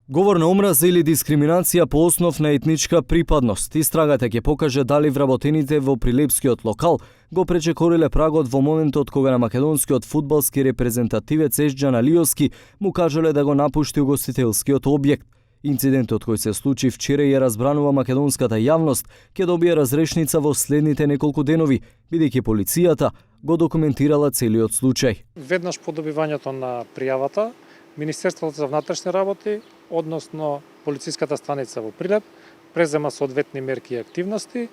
Говор на омраза или дискриминација по основ на етничка припадност. Истрагата ќе покаже дали вработените во прилепскиот локал го пречекориле прагот во моментот кога на македонскиот фудбалски репрезентативец Ежджан Алиовски му кажале да го напушти угостителскиот објект. Инцидентот кој се случи вчера ја разбранува македонската јавност ќе добие разрешница во следните неколку денови, бидејќи полицијата го документирала целиот случај. Веднаш по добивањето на пријавата, Министерството за внатрешни работи, односно полициската станица во Прилеп, презема соодветни мерки и активности.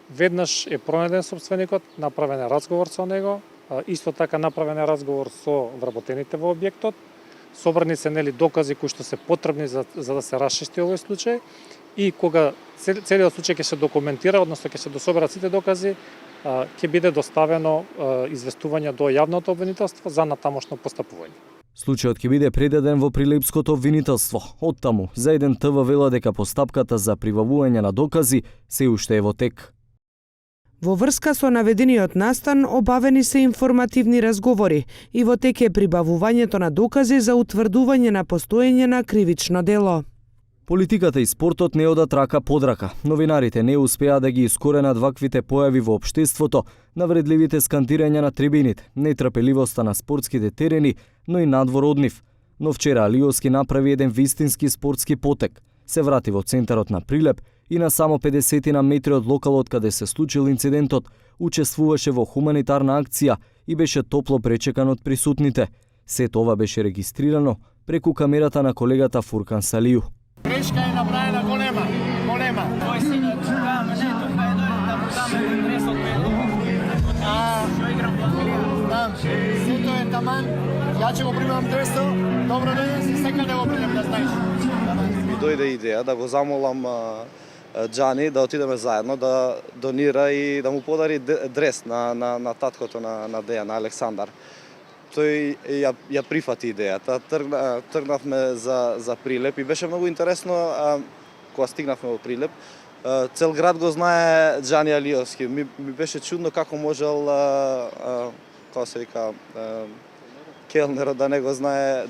Веднаш е пронајден сопственикот, направен е разговор со него, исто така направен е разговор со вработените во објектот. Собрани се докази кои што се потребни за да се расчисти овој случај, и кога целиот случај ќе се документира, односно ќе се дособерат сите докази, ќе биде доставено известување до јавното обвинителство за натамошно постапување. Случајот ќе биде предаден во Прилепското обвинителство. Оттаму, за еден ТВ вела дека постапката за прибавување на докази се уште е во тек. Во врска со наведениот настан обавени се информативни разговори и во тек е прибавувањето на докази за утврдување на постоење на кривично дело. Политиката и спортот не одат рака под рака. Новинарите не успеа да ги искоренат ваквите појави во општеството, навредливите скандирања на трибините, нетрпеливоста на спортските терени, но и надвор од нив. Но вчера Алиовски направи еден вистински спортски потек. Се врати во центарот на Прилеп и на само 50 на метри од локалот каде се случил инцидентот, учествуваше во хуманитарна акција и беше топло пречекан од присутните. Сето ова беше регистрирано преку камерата на колегата Фуркан Салију. Грешка е направена голема. Тој сега чекаме, не, тој кај дојде да му даме адресот што играм во Ангелија. Да, сето е таман. Ја ќе го примам 200. Добро ден, си секаде да го примам, да знаеш. Ми дојде идеја да го замолам Џани да отидеме заедно да донира и да му подари дрес на таткото на Дејан, на Александар. Тој ја прифати идејата. Тргнавме за Прилеп и беше многу интересно кога стигнавме во Прилеп. Цел град го знае Џани Алиовски. Ми беше чудно како можел како се вика келнерот да не го знае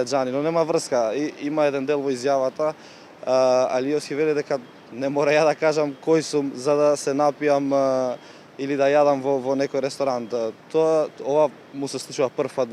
Џани, но нема врска. Има еден дел во изјавата. Алиовски вели дека не мора ја да кажам кој сум за да се напијам или да јадам во некој ресторант. Ова му се случува прв пат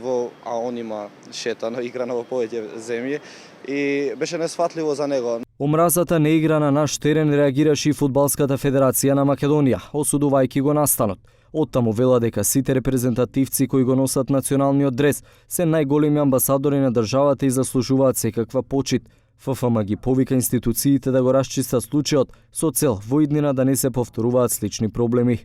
а он има шетано, играно во повеќе земји и беше несфатливо за него. Омразата не игра на наш терен, реагираше и Фудбалската федерација на Македонија, осудувајќи го настанот. Оттаму вела дека сите репрезентативци кои го носат националниот дрес се најголеми амбасадори на државата и заслужуваат секаква почит. ФФМ ги повика институциите да го расчистат случајот со цел во иднина да не се повторуваат слични проблеми.